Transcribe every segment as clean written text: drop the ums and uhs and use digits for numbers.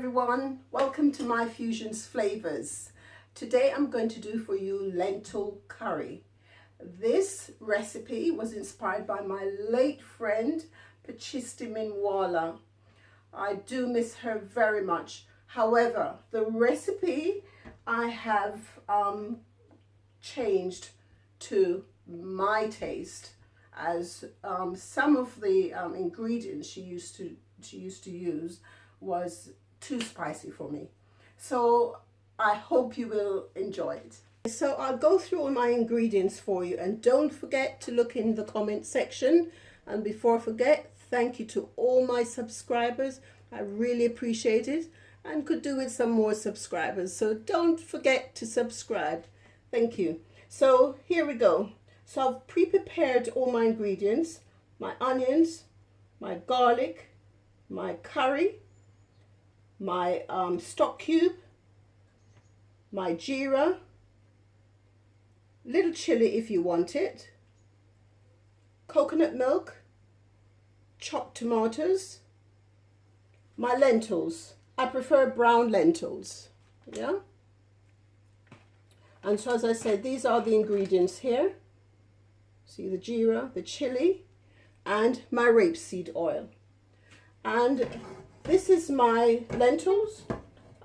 everyone, welcome to my Fusions Flavors. Today I'm going to do for you lentil curry. This recipe was inspired by my late friend Tbsp. I do miss her very much. However, the recipe I have changed to my taste, as some of the ingredients she used to use was too spicy for me. So I hope you will enjoy it. So I'll go through all my ingredients for you, and don't forget to look in the comment section. And before I forget, thank you to all my subscribers. I really appreciate it, and could do with some more subscribers. So don't forget to subscribe. Thank you. So here we go. So I've pre-prepared all my ingredients: my onions, my garlic, my curry, my stock cube, my Jera, little chili if you want it, coconut milk, chopped tomatoes, my lentils. I prefer brown lentils, yeah? And so as I said, these are the ingredients here. See the Jera, the chili, and my rapeseed oil. And this is my lentils.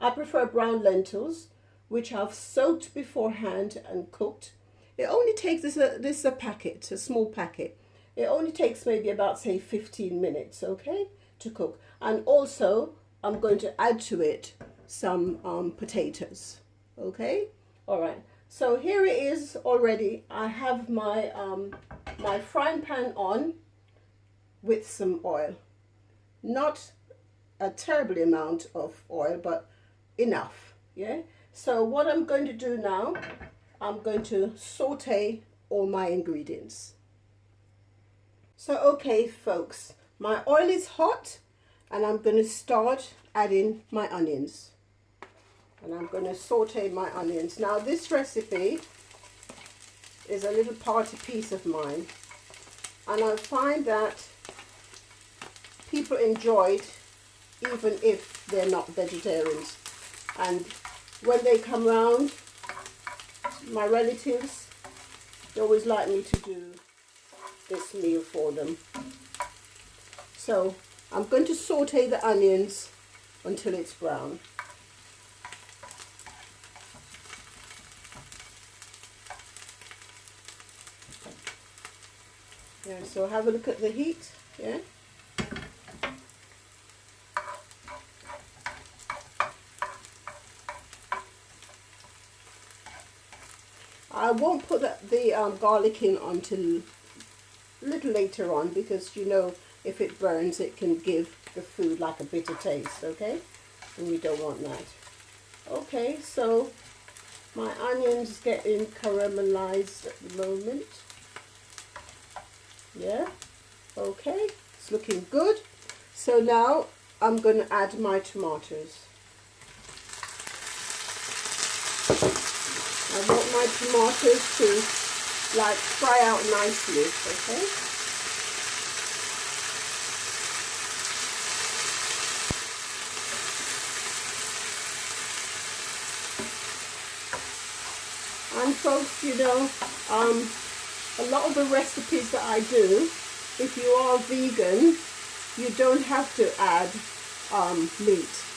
I prefer brown lentils, which I've soaked beforehand and cooked. It only takes, this is a packet, a small packet. It only takes maybe about, say, 15 minutes, okay, to cook. And also, I'm going to add to it some potatoes, okay? All right, so here it is already. I have my, my frying pan on with some oil. Not a terrible amount of oil, but enough, yeah? So what I'm going to do now, I'm going to saute all my ingredients. So okay folks, my oil is hot, and I'm going to start adding my onions. And I'm going to saute my onions. Now this recipe is a little party piece of mine, and I find that people enjoy it even if they're not vegetarians. And when they come round, my relatives, they always like me to do this meal for them. So I'm going to saute the onions until it's brown. Yeah, so have a look at the heat, yeah? I won't put the garlic in until a little later on, because you know, if it burns it can give the food like a bitter taste, okay? And we don't want that. Okay, so my onions getting caramelized at the moment. Yeah, okay, it's looking good. So now I'm going to add my tomatoes. I want my tomatoes to like fry out nicely, okay? And folks, you know, a lot of the recipes that I do, if you are vegan, you don't have to add meat.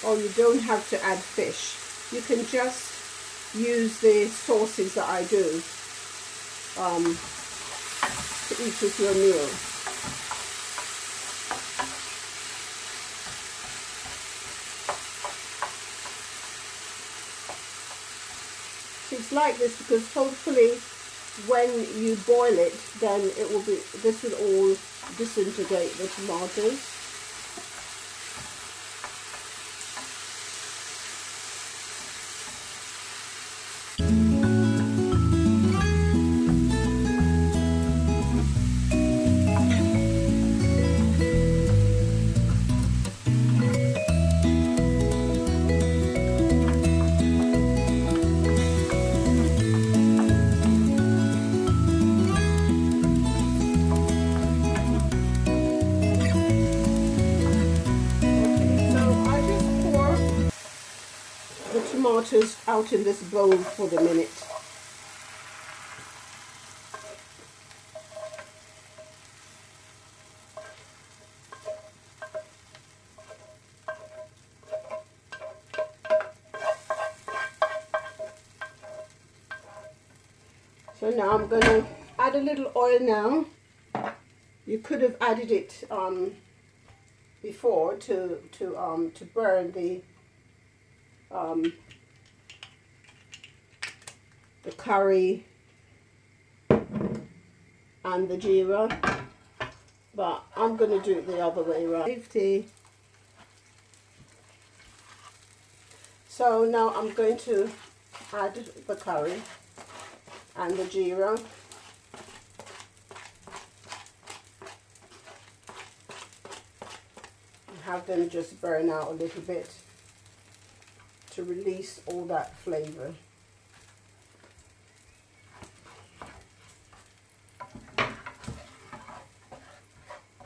Or you don't have to add fish. You can just use the sauces that I do to eat with your meal. It's like this because hopefully when you boil it, then it will be, this will all disintegrate the tomatoes. tomatoes out in this bowl for the minute. So now I'm going to add a little oil now. You could have added it before to burn the curry and the Jera, but I'm going to do it the other way around. So now I'm going to add the curry and the Jera. Have them just burn out a little bit to release all that flavour.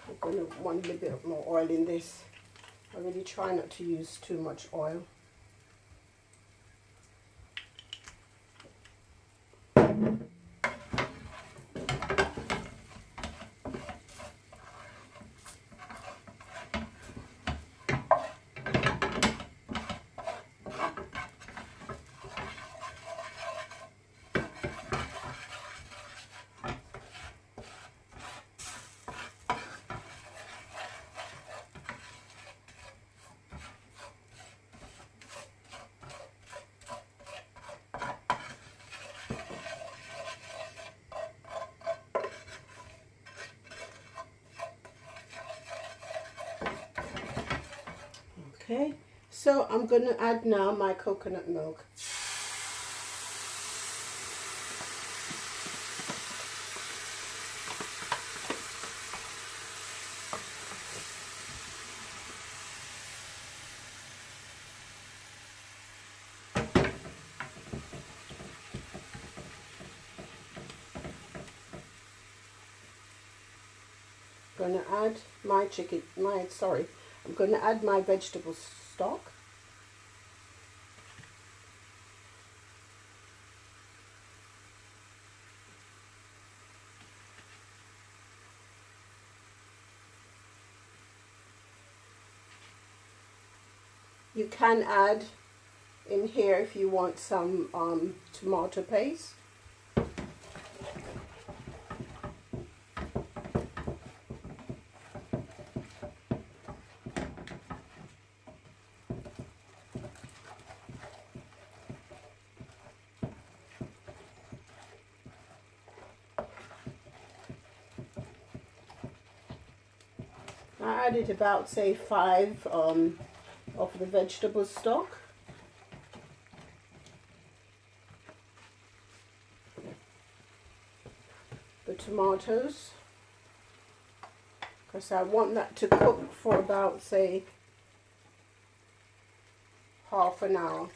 I'm going to want a little bit more oil in this. I really try not to use too much oil. Okay, so I'm going to add now my coconut milk. I'm going to add I'm going to add my vegetable stock. You can add in here if you want some tomato paste. I added about, say, 5 of the vegetable stock. The tomatoes, because I want that to cook for about, say, half an hour.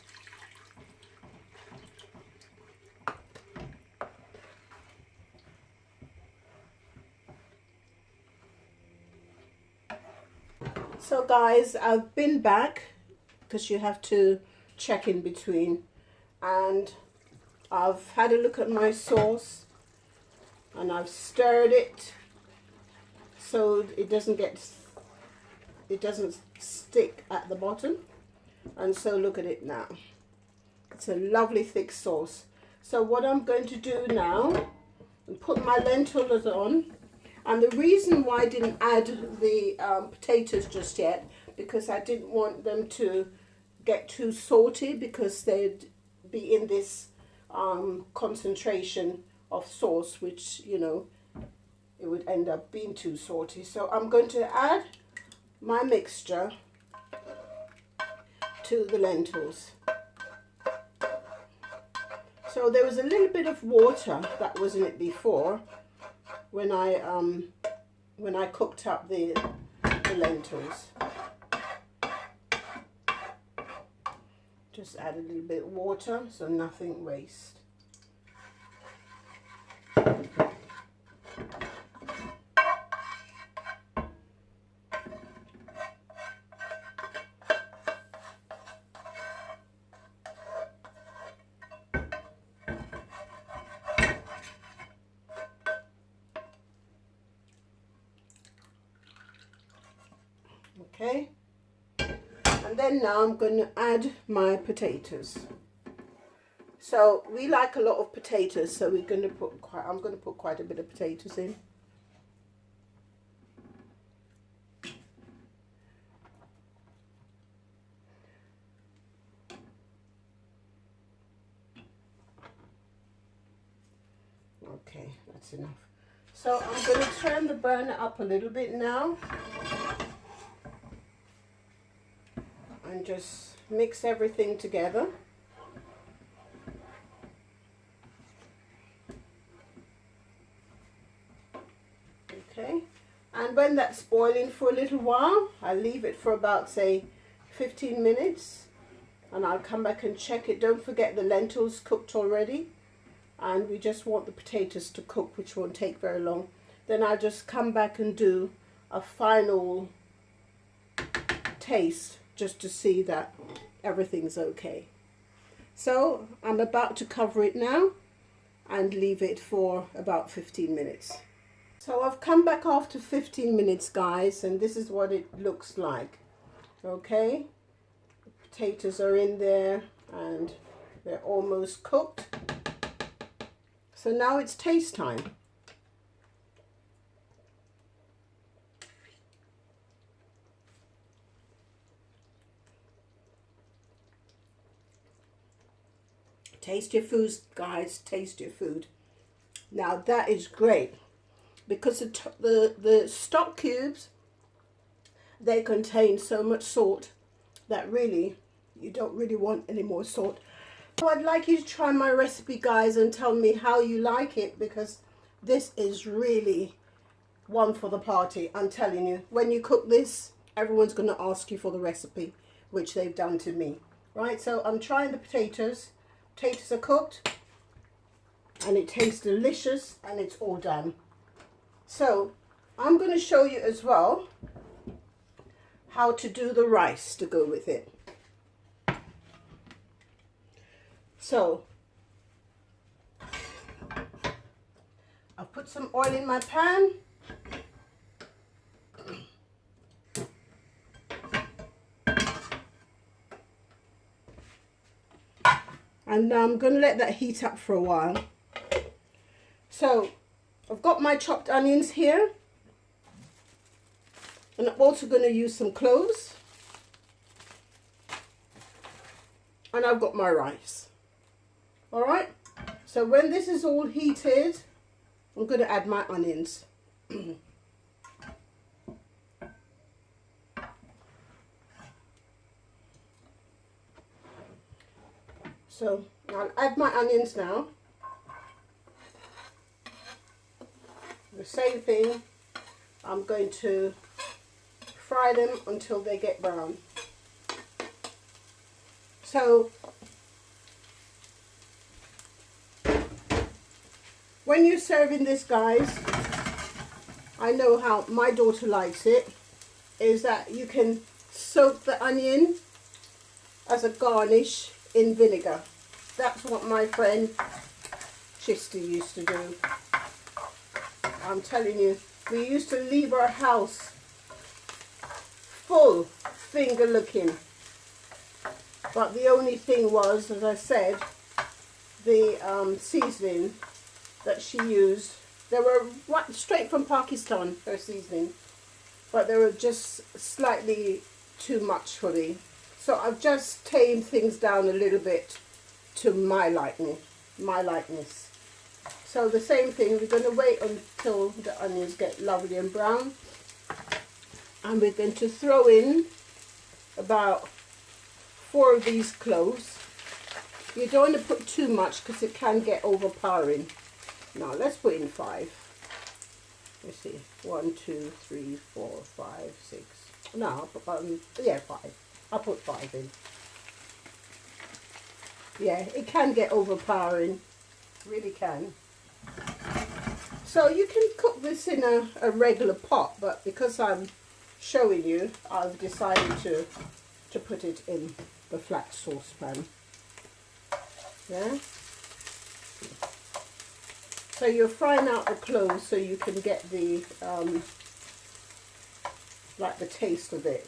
So guys, I've been back because you have to check in between, and I've had a look at my sauce and I've stirred it so it doesn't stick at the bottom. And so look at it now. It's a lovely thick sauce. So what I'm going to do now is put my lentils on. And the reason why I didn't add the potatoes just yet, because I didn't want them to get too salty, because they'd be in this concentration of sauce, which, you know, it would end up being too salty. So I'm going to add my mixture to the lentils. So there was a little bit of water that was in it before, when I cooked up the lentils. Just add a little bit of water so nothing wastes. Okay, and then now I'm going to add my potatoes. So we like a lot of potatoes, so we're going to put quite, I'm going to put quite a bit of potatoes in. Okay, that's enough. So I'm going to turn the burner up a little bit now and just mix everything together. Okay, and when that's boiling for a little while, I'll leave it for about, say, 15 minutes, and I'll come back and check it. Don't forget the lentils cooked already, and we just want the potatoes to cook, which won't take very long. Then I'll just come back and do a final taste just to see that everything's okay. So I'm about to cover it now and leave it for about 15 minutes. So I've come back after 15 minutes, guys, and this is what it looks like. Okay, the potatoes are in there and they're almost cooked. So now it's taste time. Taste your food, guys, taste your food. Now that is great, because the stock cubes, they contain so much salt that really you don't really want any more salt. So I'd like you to try my recipe, guys, and tell me how you like it, because this is really one for the party. I'm telling you, when you cook this, everyone's going to ask you for the recipe, which they've done to me. Right, so I'm trying the potatoes. Potatoes are cooked and it tastes delicious and it's all done. So I'm going to show you as well how to do the rice to go with it. So I'll put some oil in my pan. And I'm going to let that heat up for a while. So I've got my chopped onions here. And I'm also going to use some cloves. And I've got my rice. Alright, so when this is all heated, I'm going to add my onions. So I'll add my onions now. The same thing, I'm going to fry them until they get brown. So when you're serving this, guys, I know how my daughter likes it, is that you can soak the onion as a garnish in vinegar. That's what my friend Chisty used to do. I'm telling you, we used to leave our house full finger looking. But the only thing was, as I said, the seasoning that she used, they were straight from Pakistan, her seasoning, but they were just slightly too much for me. So I've just tamed things down a little bit to my likeness. So the same thing, we're going to wait until the onions get lovely and brown. And we're going to throw in about 4 of these cloves. You don't want to put too much because it can get overpowering. Now let's put in 5. Let's see, 1, 2, 3, 4, 5, 6. No, I'll put 5. I'll put 5 in. Yeah, it can get overpowering, really can. So you can cook this in a regular pot, but because I'm showing you, I've decided to put it in the flat saucepan. Yeah. So you're frying out the cloves so you can get the like the taste of it.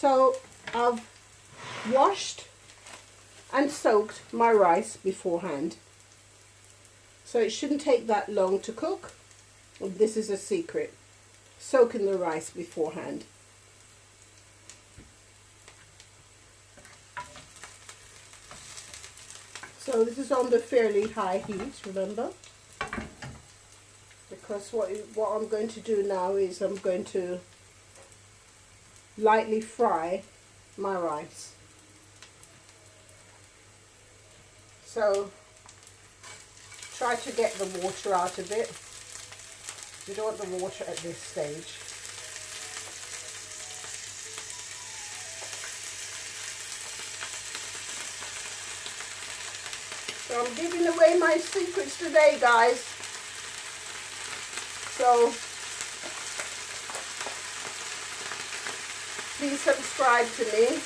So I've washed and soaked my rice beforehand. So it shouldn't take that long to cook. This is a secret. Soaking the rice beforehand. So this is on the fairly high heat, remember? Because what I'm going to do now is I'm going to lightly fry my rice. So try to get the water out of it. You don't want the water at this stage. So I'm giving away my secrets today, guys. So please subscribe to me.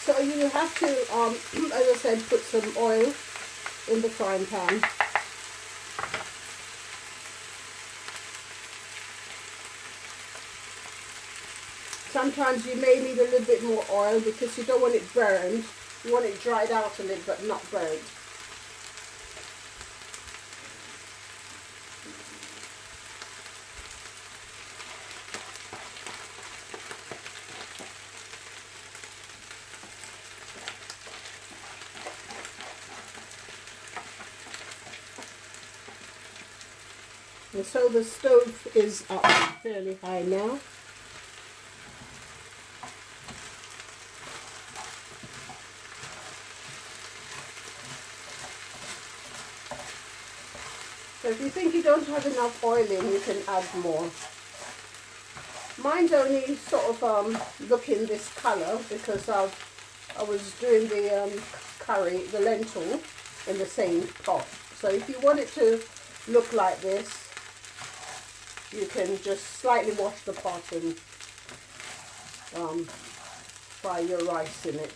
So you have to, as I said, put some oil in the frying pan. Sometimes you may need a little bit more oil because you don't want it burned. You want it dried out a little but not burnt. And so the stove is up fairly high now. So if you think you don't have enough oil in, you can add more. Mine's only sort of looking this colour because I was doing the curry, the lentil, in the same pot. So if you want it to look like this, you can just slightly wash the pot and fry your rice in it.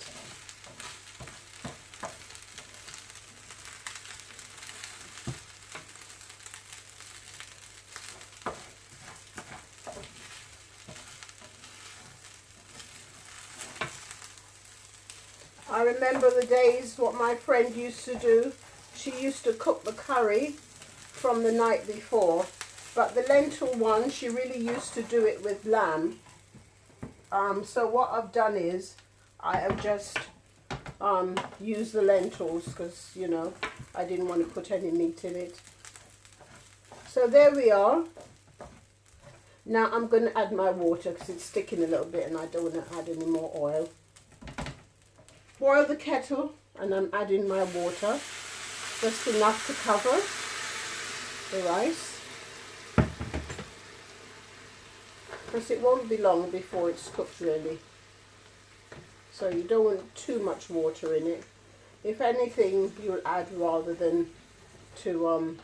I remember the days what my friend used to do. She used to cook the curry from the night before, but the lentil one, she really used to do it with lamb. So what I've done is I have just used the lentils because, you know, I didn't want to put any meat in it. So there we are. Now I'm going to add my water because it's sticking a little bit and I don't want to add any more oil. Boil the kettle and I'm adding my water, just enough to cover the rice. Because it won't be long before it's cooked really. So you don't want too much water in it. If anything, you'll add rather than to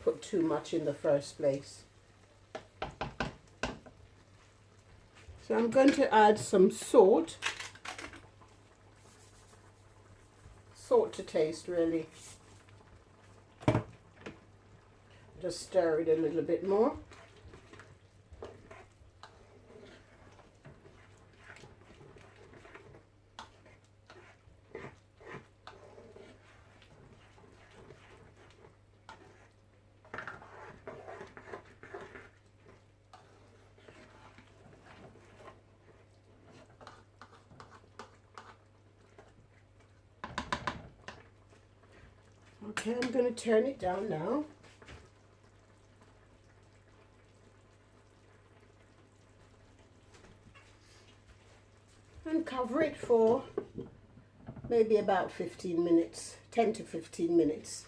put too much in the first place. So I'm going to add some salt. Salt to taste really. Just stir it a little bit more. Okay, I'm going to turn it down now. And cover it for maybe about 15 minutes, 10 to 15 minutes.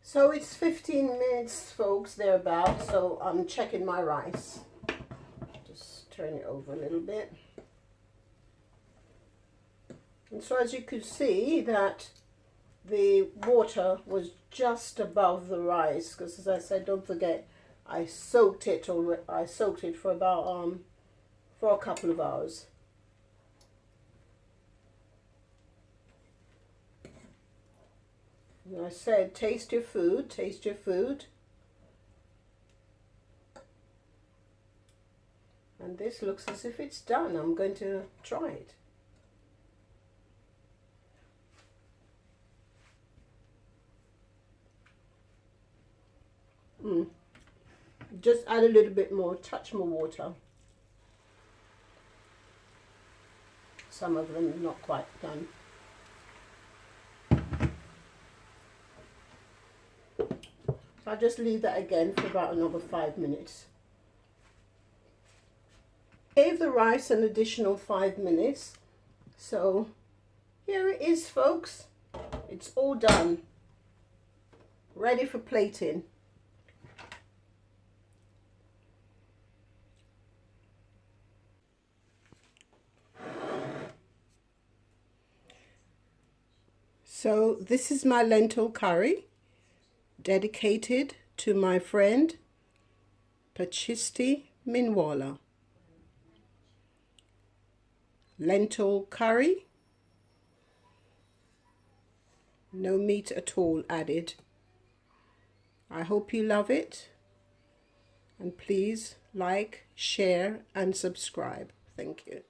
So it's 15 minutes, folks, thereabouts. So I'm checking my rice. Just turn it over a little bit. And so as you could see that the water was just above the rice, because as I said, don't forget, I soaked it for about for a couple of hours. And I said, taste your food, taste your food. And this looks as if it's done. I'm going to try it. Just add a little bit more, touch more water. Some of them not quite done. I'll just leave that again for about another 5 minutes. Gave the rice an additional 5 minutes. So here it is, folks. It's all done. Ready for plating. So this is my lentil curry, dedicated to my friend Tbsp Minwala. Lentil curry, no meat at all added. I hope you love it, and please like, share and subscribe. Thank you.